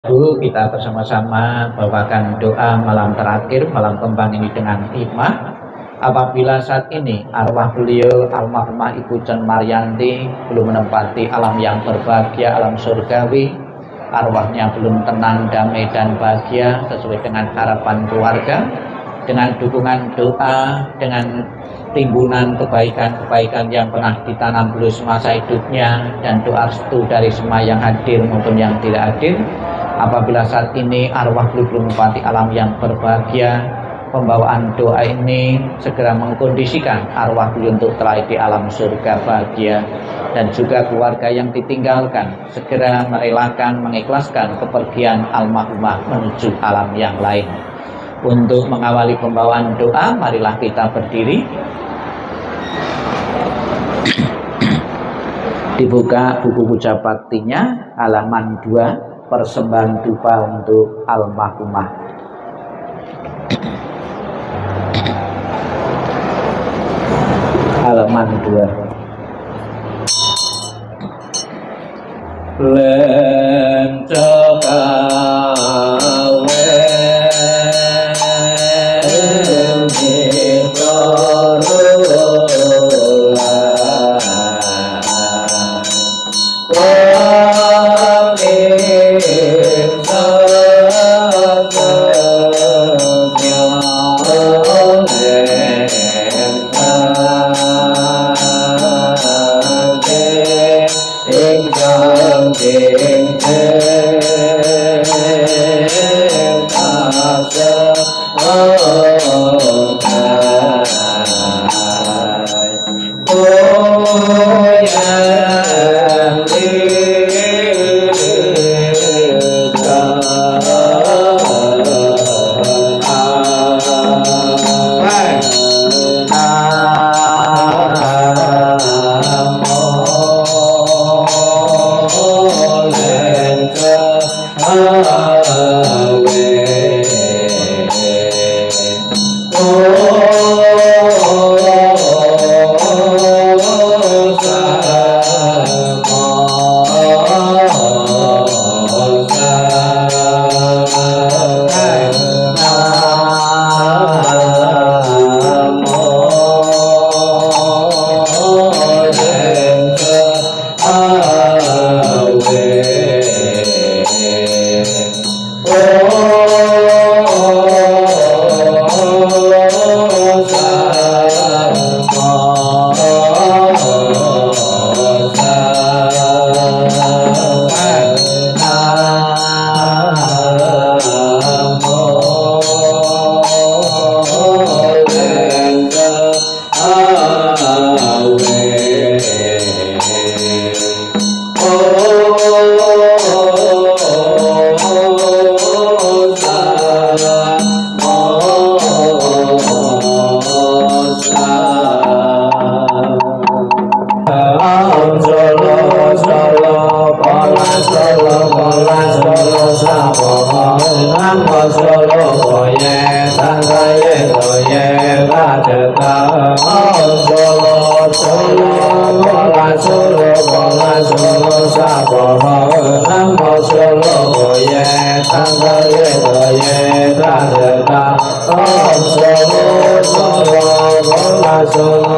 Dulu kita bersama-sama bawakan doa malam terakhir, malam kembang ini dengan hikmah. Apabila saat ini arwah beliau almarhumah Ibu Jan Maryanti belum menempati alam yang berbahagia, alam surgawi, arwahnya belum tenang, damai dan bahagia sesuai dengan harapan keluarga, dengan dukungan doa, dengan timbunan kebaikan-kebaikan yang pernah ditanam beliau semasa hidupnya, dan doa restu dari semua yang hadir maupun yang tidak hadir. Apabila saat ini arwah beliau belum menempati alam yang berbahagia, pembawaan doa ini segera mengkondisikan arwah beliau untuk terlahir di alam surga bahagia, dan juga keluarga yang ditinggalkan segera merelakan, mengikhlaskan kepergian almarhumah menuju alam yang lain. Untuk mengawali pembawaan doa, marilah kita berdiri. Dibuka buku puja baktinya halaman 2, persembahan dupa untuk almarhumah. Halaman 2. Namo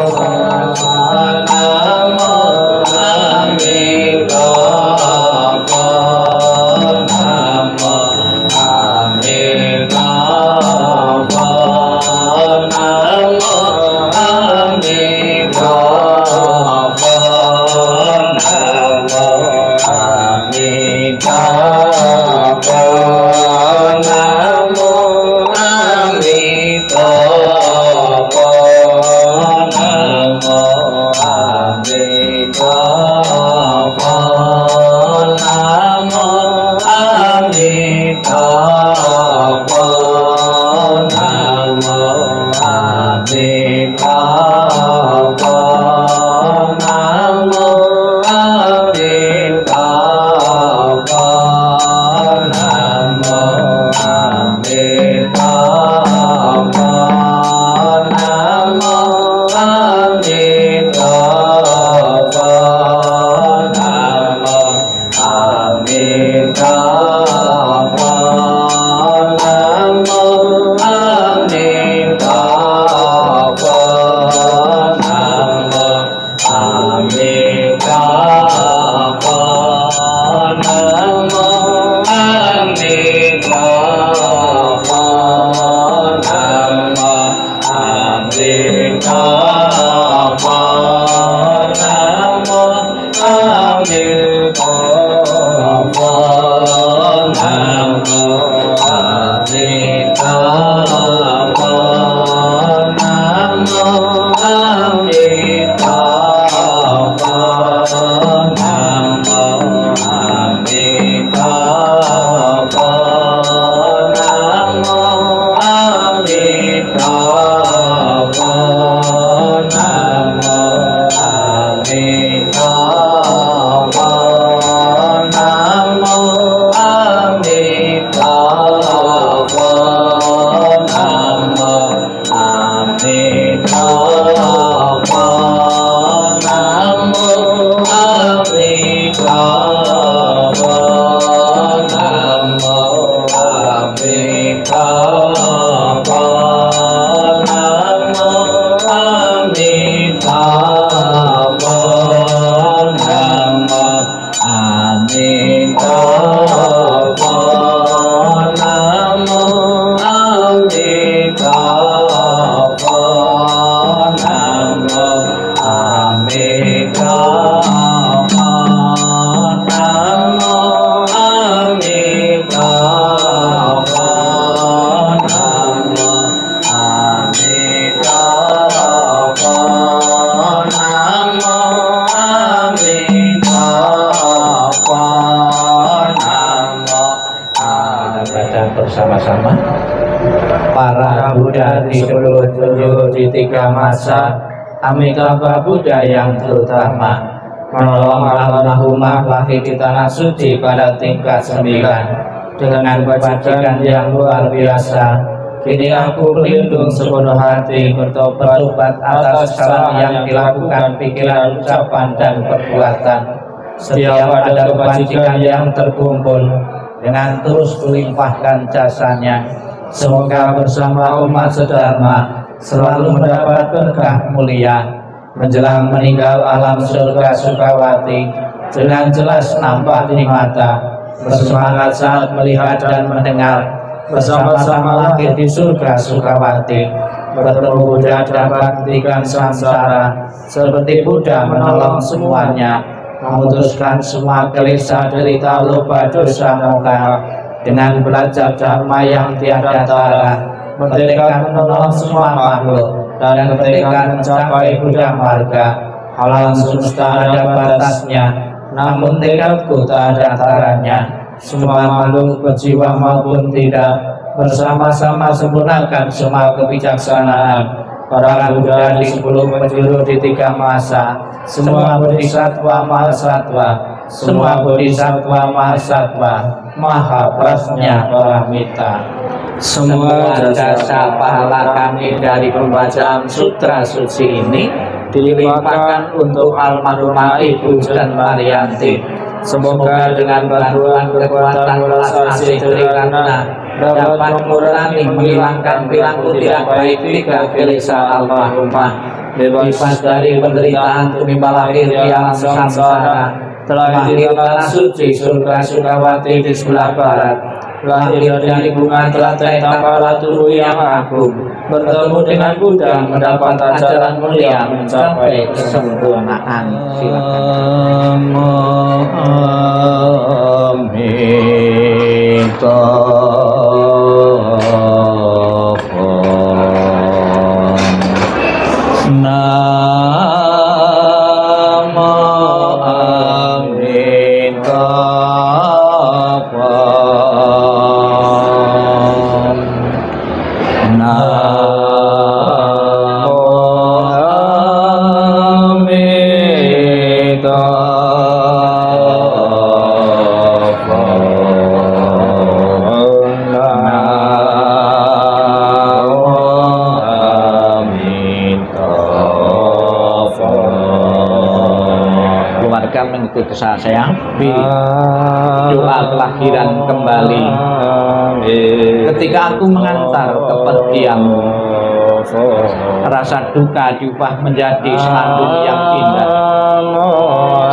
bersama-sama. Para Buddha di 10 tunjuk di 3 masa, Amitabha Buddha yang terutama, menolong almarhumah lahir di tanah suci pada tingkat 9 dengan kebajikan yang luar biasa. Kini aku berlindung sepenuh hati bertobat atas kesalahan yang dilakukan pikiran, ucapan, dan perbuatan. Setiap ada kebajikan yang terkumpul, dengan terus melimpahkan jasanya, semoga bersama umat sedharma selalu mendapat berkah mulia. Menjelang meninggal alam surga Sukawati dengan jelas nampak di mata, bersemangat saat melihat dan mendengar, bersama-sama lahir di surga Sukawati, bertemu Buddha dapat menghentikan samsara, seperti Buddha menolong semuanya, memutuskan semua gelisah, derita, lupa, dosa, moga, dengan belajar dharma yang tiada tara, bertekad menolong semua makhluk, dan bertekad mencapai Buddha marga. Alam semesta ada batasnya, namun tekadku tak ada taranya. Semua makhluk berjiwa maupun tidak, bersama-sama sempurnakan semua kebijaksanaan. Para Buddha di 10 penjuru di 3 masa, semua bodhisattva mahasatwa, semua bodhisattva mahasatwa, maha prasnya paramita. Semua jasa pahala kami dari pembacaan sutra suci ini dilimpahkan untuk almarhumah Ibu Cen Maryanti. Semoga dengan bantuan kekuatan prasasti Triratna dapat mengurangi, menghilangkan perilaku tidak baik, tiga gelisah almarhumah, bebas dari penderitaan tumimba lahir di alam samsara, lahir tanah suci surga Sukawati di sebelah barat, lahir dari bunga telatai tanpa ratu yang agung, bertemu dengan Buddha, mendapat ajaran mulia, mencapai kesempurnaan. Silakan. Mengikuti saya doa kelahiran kembali. Ketika aku mengantar kepergianmu, rasa duka diubah menjadi senandung yang indah.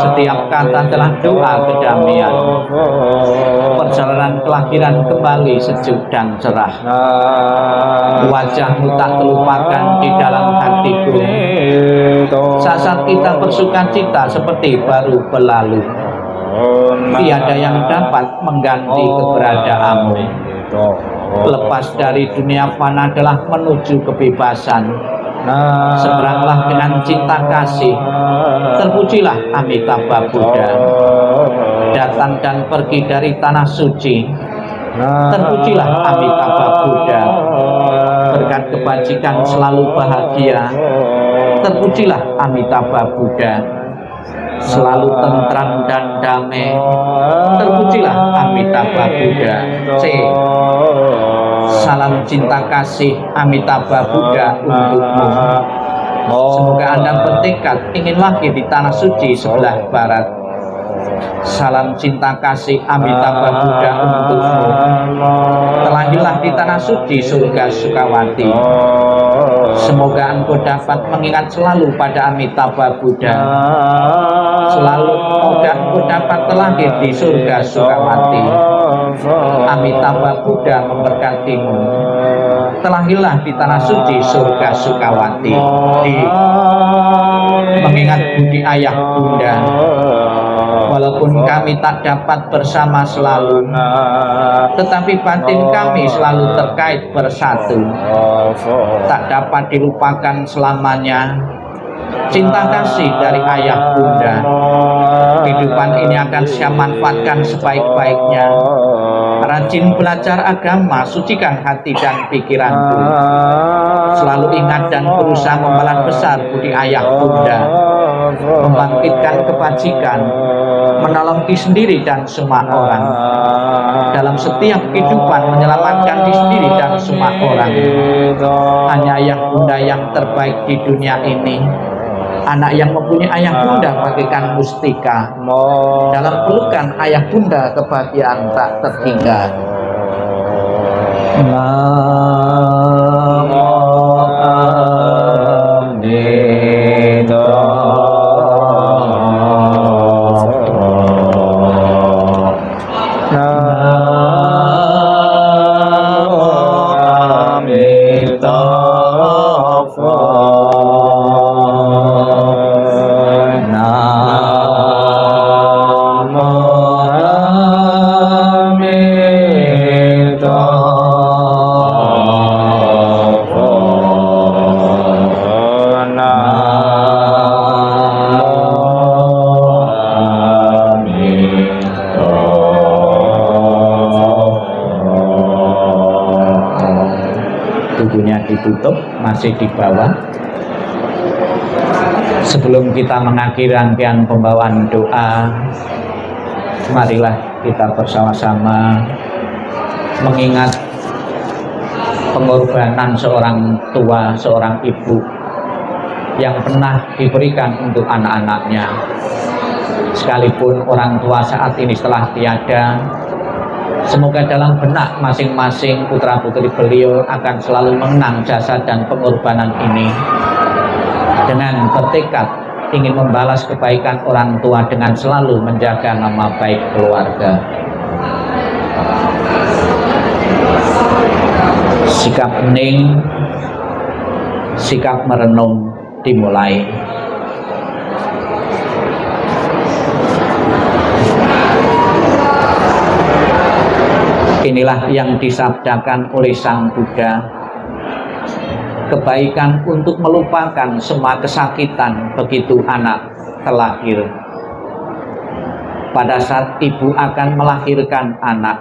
Setiap kata telah doa kedamaian. Perjalanan kelahiran kembali sejuk dan cerah. Wajahmu tak terlupakan di dalam hatiku. Saat kita bersuka cita seperti baru berlalu, tiada yang dapat mengganti keberadaanmu. Lepas dari dunia fana adalah menuju kebebasan. Seberanglah dengan cinta kasih. Terpujilah Amitabha Buddha, datang dan pergi dari tanah suci. Terpujilah Amitabha Buddha, berkat kebajikan selalu bahagia. Terpujilah Amitabha Buddha, selalu tentram dan damai. Terpujilah Amitabha Buddha. C. Salam cinta kasih Amitabha Buddha untukmu. Semoga Anda bertekad ingin lahir di tanah suci sebelah barat. Salam cinta kasih Amitabha Buddha untukmu. Terlahirlah di tanah suci surga Sukawati. Semoga engkau dapat mengingat selalu pada Amitabha Buddha. Semoga engkau dapat terlahir di surga Sukawati. Amitabha Buddha memberkatimu. Terlahirlah di tanah suci surga Sukawati. D. Mengingat budi ayah bunda. Walaupun kami tak dapat bersama selalu, tetapi batin kami selalu terkait bersatu. Tak dapat dilupakan selamanya cinta kasih dari ayah bunda. Kehidupan ini akan saya manfaatkan sebaik-baiknya. Rajin belajar agama, sucikan hati dan pikiranku. Selalu ingat dan berusaha membalas besar budi ayah bunda, membangkitkan kebajikan, menolong diri sendiri dan semua orang. Dalam setiap kehidupan menyelamatkan diri sendiri dan semua orang. Hanya ayah bunda yang terbaik di dunia ini. Anak yang mempunyai ayah bunda bagaikan mustika. Dalam pelukan ayah bunda kebahagiaan tak tertinggal. Ditutup, masih di bawah. Sebelum kita mengakhiri rangkaian pembawaan doa, marilah kita bersama-sama mengingat pengorbanan seorang tua, seorang ibu yang pernah diberikan untuk anak-anaknya. Sekalipun orang tua saat ini telah tiada, semoga dalam benak masing-masing putra-putri beliau akan selalu mengenang jasa dan pengorbanan ini, dengan bertekad ingin membalas kebaikan orang tua dengan selalu menjaga nama baik keluarga. Sikap hening, sikap merenung dimulai. Inilah yang disabdakan oleh Sang Buddha. Kebaikan untuk melupakan semua kesakitan begitu anak terlahir. Pada saat ibu akan melahirkan anak,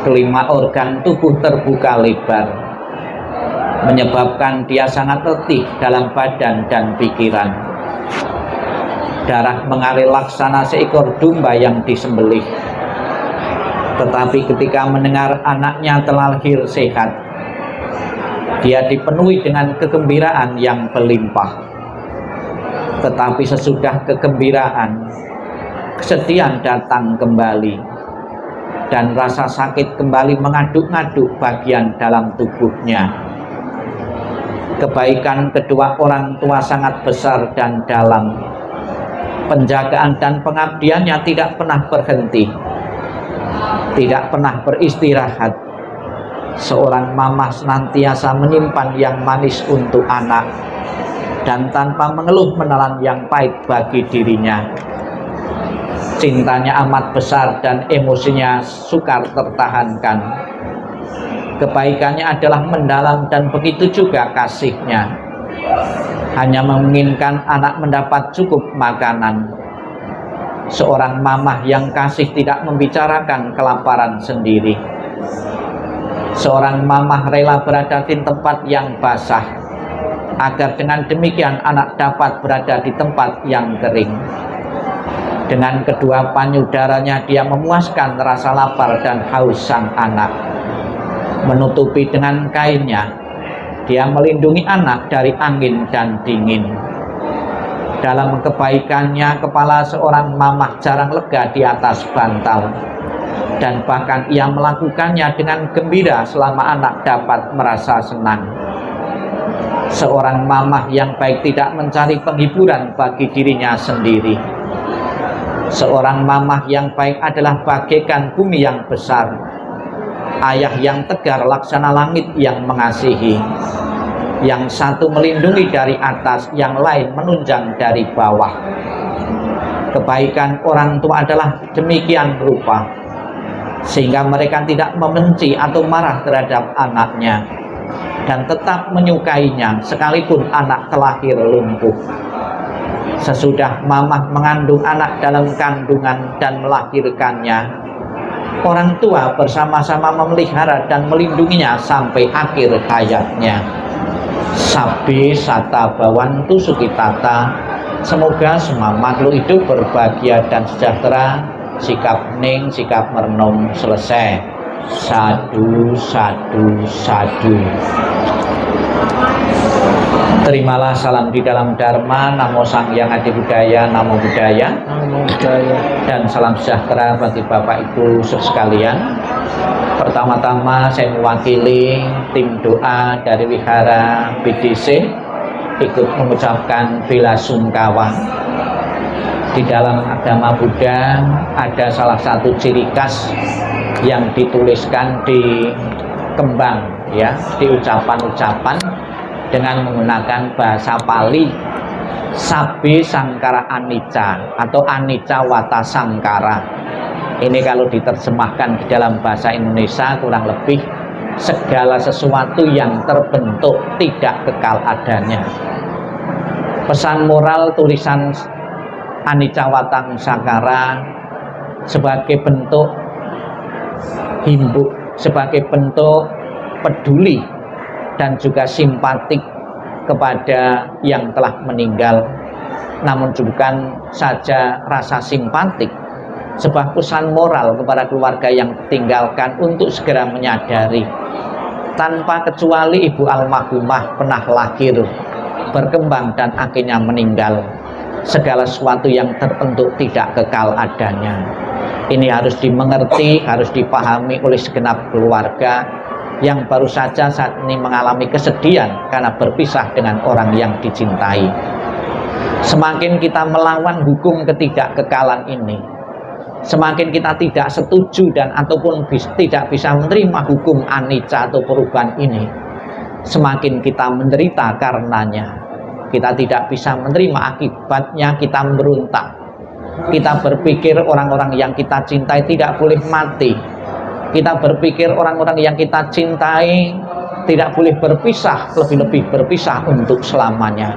kelima organ tubuh terbuka lebar, menyebabkan dia sangat letih dalam badan dan pikiran. Darah mengalir laksana seekor domba yang disembelih. Tetapi ketika mendengar anaknya telah lahir sehat, dia dipenuhi dengan kegembiraan yang berlimpah. Tetapi sesudah kegembiraan, kesedihan datang kembali, dan rasa sakit kembali mengaduk-aduk bagian dalam tubuhnya. Kebaikan kedua orang tua sangat besar dan dalam. Penjagaan dan pengabdiannya tidak pernah berhenti, tidak pernah beristirahat. Seorang mama senantiasa menyimpan yang manis untuk anak, dan tanpa mengeluh menelan yang pahit bagi dirinya. Cintanya amat besar dan emosinya sukar tertahankan. Kebaikannya adalah mendalam dan begitu juga kasihnya. Hanya menginginkan anak mendapat cukup makanan. Seorang mamah yang kasih tidak membicarakan kelaparan sendiri. Seorang mamah rela berada di tempat yang basah, agar dengan demikian anak dapat berada di tempat yang kering. Dengan kedua payudaranya dia memuaskan rasa lapar dan haus sang anak. Menutupi dengan kainnya, dia melindungi anak dari angin dan dingin. Dalam kebaikannya, kepala seorang mamah jarang lega di atas bantal, dan bahkan ia melakukannya dengan gembira selama anak dapat merasa senang. Seorang mamah yang baik tidak mencari penghiburan bagi dirinya sendiri. Seorang mamah yang baik adalah bagaikan bumi yang besar, ayah yang tegar laksana langit yang mengasihi. Yang satu melindungi dari atas, yang lain menunjang dari bawah. Kebaikan orang tua adalah demikian rupa, sehingga mereka tidak membenci atau marah terhadap anaknya dan tetap menyukainya sekalipun anak terlahir lumpuh. Sesudah mamah mengandung anak dalam kandungan dan melahirkannya, orang tua bersama-sama memelihara dan melindunginya sampai akhir hayatnya. Sabbe sata bawantu sukitata, semoga semua makhluk hidup berbahagia dan sejahtera. Sikap ning, sikap merenung selesai. Sadu, sadu, sadu. Terimalah salam di dalam Dharma, Namo Sang Hyang Adi Budaya, Namo Buddhaya, Namo Buddhaya. Dan salam sejahtera bagi Bapak Ibu sekalian. Pertama-tama saya mewakili tim doa dari Wihara BDC ikut mengucapkan bela sungkawa. Di dalam agama Buddha ada salah satu ciri khas yang dituliskan di kembang, ya, di ucapan-ucapan dengan menggunakan bahasa Pali, Sabbe Sangkara Anicca atau Anicca Wata Sangkara. Ini kalau diterjemahkan di dalam bahasa Indonesia kurang lebih segala sesuatu yang terbentuk tidak kekal adanya. Pesan moral tulisan Anicca Wata Sangkara sebagai bentuk himbuk, sebagai bentuk peduli dan juga simpatik kepada yang telah meninggal, namun bukan saja rasa simpatik, sebuah pesan moral kepada keluarga yang ditinggalkan untuk segera menyadari tanpa kecuali ibu almarhumah pernah lahir, berkembang dan akhirnya meninggal. Segala sesuatu yang terbentuk tidak kekal adanya. Ini harus dimengerti, harus dipahami oleh segenap keluarga yang baru saja saat ini mengalami kesedihan karena berpisah dengan orang yang dicintai. Semakin kita melawan hukum ketidakkekalan ini, semakin kita tidak setuju dan ataupun tidak bisa menerima hukum anicca atau perubahan ini, semakin kita menderita karenanya. Kita tidak bisa menerima akibatnya, kita memberontak. Kita berpikir orang-orang yang kita cintai tidak boleh mati. Kita berpikir orang-orang yang kita cintai tidak boleh berpisah, lebih-lebih berpisah untuk selamanya.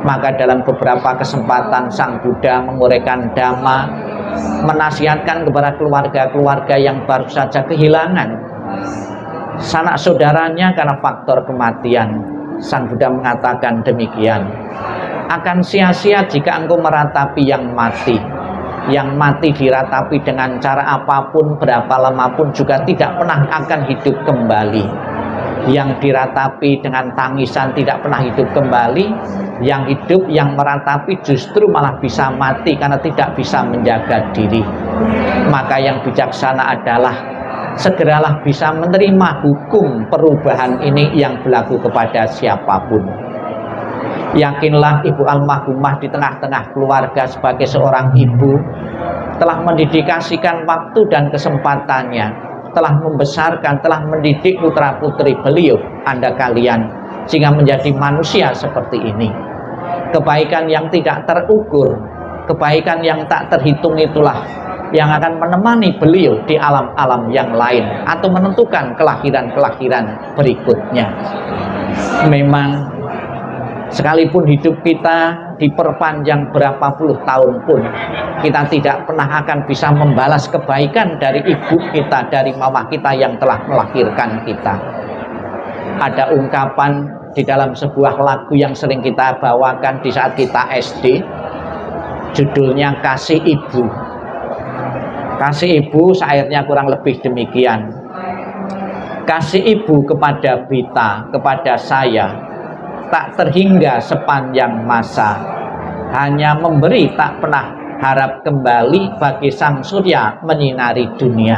Maka dalam beberapa kesempatan Sang Buddha menguraikan Dhamma, menasihatkan kepada keluarga-keluarga yang baru saja kehilangan sanak saudaranya karena faktor kematian. Sang Buddha mengatakan demikian, akan sia-sia jika engkau meratapi yang mati. Yang mati diratapi dengan cara apapun, berapa lama pun juga tidak pernah akan hidup kembali. Yang diratapi dengan tangisan tidak pernah hidup kembali. Yang hidup, yang meratapi justru malah bisa mati karena tidak bisa menjaga diri. Maka yang bijaksana adalah segeralah bisa menerima hukum perubahan ini yang berlaku kepada siapapun. Yakinlah ibu almarhumah di tengah-tengah keluarga sebagai seorang ibu telah mendedikasikan waktu dan kesempatannya, telah membesarkan, telah mendidik putra-putri beliau, Anda kalian, sehingga menjadi manusia seperti ini. Kebaikan yang tidak terukur, kebaikan yang tak terhitung itulah yang akan menemani beliau di alam-alam yang lain atau menentukan kelahiran-kelahiran berikutnya. Memang sekalipun hidup kita diperpanjang berapa puluh tahun pun, kita tidak pernah akan bisa membalas kebaikan dari ibu kita, dari mama kita yang telah melahirkan kita. Ada ungkapan di dalam sebuah lagu yang sering kita bawakan di saat kita SD, judulnya Kasih Ibu. Kasih ibu syairnya kurang lebih demikian. Kasih ibu kepada Bita, kepada saya, tak terhingga sepanjang masa. Hanya memberi tak pernah harap kembali, bagi sang surya menyinari dunia.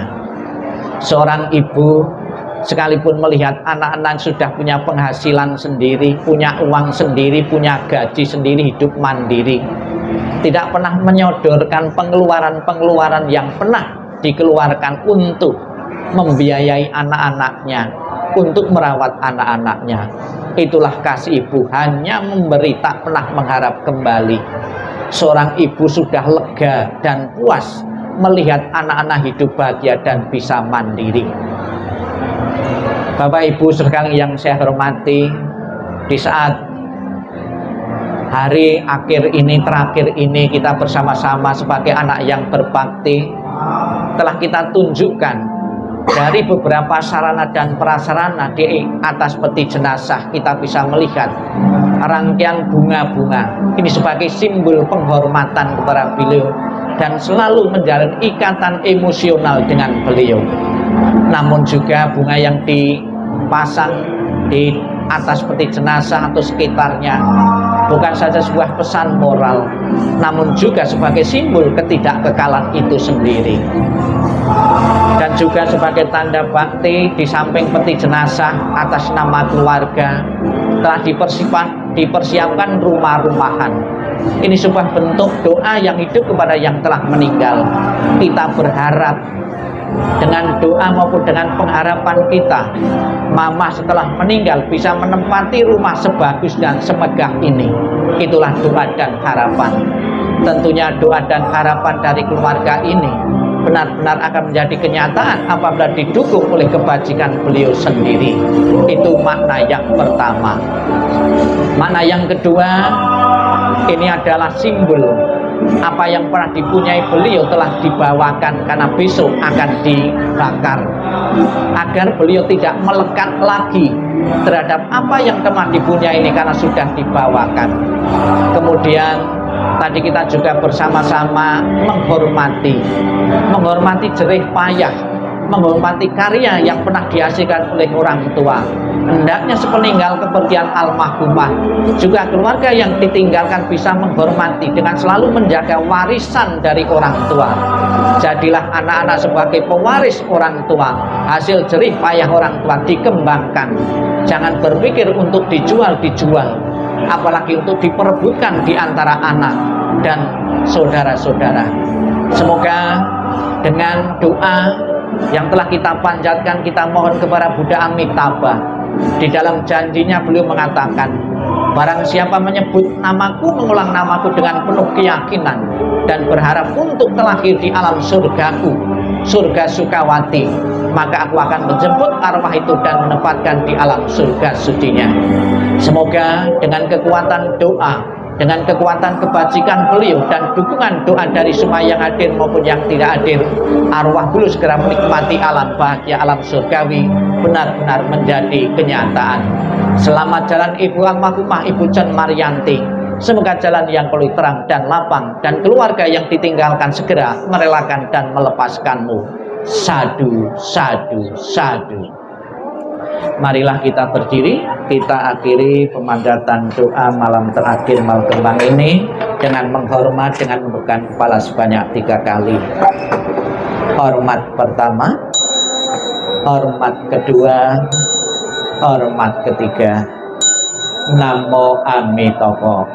Seorang ibu sekalipun melihat anak-anak sudah punya penghasilan sendiri, punya uang sendiri, punya gaji sendiri, hidup mandiri, tidak pernah menyodorkan pengeluaran-pengeluaran yang pernah dikeluarkan untuk membiayai anak-anaknya, untuk merawat anak-anaknya. Itulah kasih ibu, hanya memberi tak pernah mengharap kembali. seorang ibu sudah lega dan puas melihat anak-anak hidup bahagia dan bisa mandiri. Bapak Ibu sekalian yang saya hormati, di saat hari akhir ini, terakhir ini, kita bersama-sama sebagai anak yang berbakti telah kita tunjukkan dari beberapa sarana dan prasarana. Di atas peti jenazah kita bisa melihat rangkaian bunga-bunga. Ini sebagai simbol penghormatan kepada beliau dan selalu menjalin ikatan emosional dengan beliau. Namun juga bunga yang dipasang di atas peti jenazah atau sekitarnya bukan saja sebuah pesan moral, namun juga sebagai simbol ketidakkekalan itu sendiri. Dan juga sebagai tanda bakti, di samping peti jenazah atas nama keluarga telah dipersiapkan rumah-rumahan. Ini sebuah bentuk doa yang hidup kepada yang telah meninggal. Kita berharap dengan doa maupun dengan pengharapan kita, mama setelah meninggal bisa menempati rumah sebagus dan semegah ini. Itulah doa dan harapan. Tentunya doa dan harapan dari keluarga ini benar-benar akan menjadi kenyataan apabila didukung oleh kebajikan beliau sendiri. Itu makna yang pertama. Makna yang kedua, ini adalah simbol apa yang pernah dipunyai beliau telah dibawakan karena besok akan dibakar, agar beliau tidak melekat lagi terhadap apa yang telah dipunyai ini karena sudah dibawakan. Kemudian tadi kita juga bersama-sama menghormati jerih payah, menghormati karya yang pernah dihasilkan oleh orang tua. Hendaknya sepeninggal kepergian almarhumah juga keluarga yang ditinggalkan bisa menghormati dengan selalu menjaga warisan dari orang tua. Jadilah anak-anak sebagai pewaris orang tua. Hasil jerih payah orang tua dikembangkan. Jangan berpikir untuk dijual, apalagi untuk diperebutkan di antara anak dan saudara-saudara. Semoga dengan doa yang telah kita panjatkan, kita mohon kepada Buddha Amitabha. Di dalam janjinya beliau mengatakan, barang siapa menyebut namaku, mengulang namaku dengan penuh keyakinan dan berharap untuk terlahir di alam surgaku, surga Sukawati, maka aku akan menjemput arwah itu dan menempatkan di alam surga sucinya. Semoga dengan kekuatan doa, dengan kekuatan kebajikan beliau dan dukungan doa dari semua yang hadir maupun yang tidak hadir, arwah beliau segera menikmati alam bahagia, alam surgawi, benar-benar menjadi kenyataan. Selamat jalan Ibu almarhumah Ibu Chen Maryanti. Semoga jalan yang penuh terang dan lapang, dan keluarga yang ditinggalkan segera merelakan dan melepaskanmu. Sadu, sadu, sadu. Marilah kita berdiri, kita akhiri pemanjatan doa malam terakhir malam kembang ini dengan menghormat, dengan membungkam kepala sebanyak 3 kali. Hormat pertama, hormat kedua, hormat ketiga. Namo Amitabha.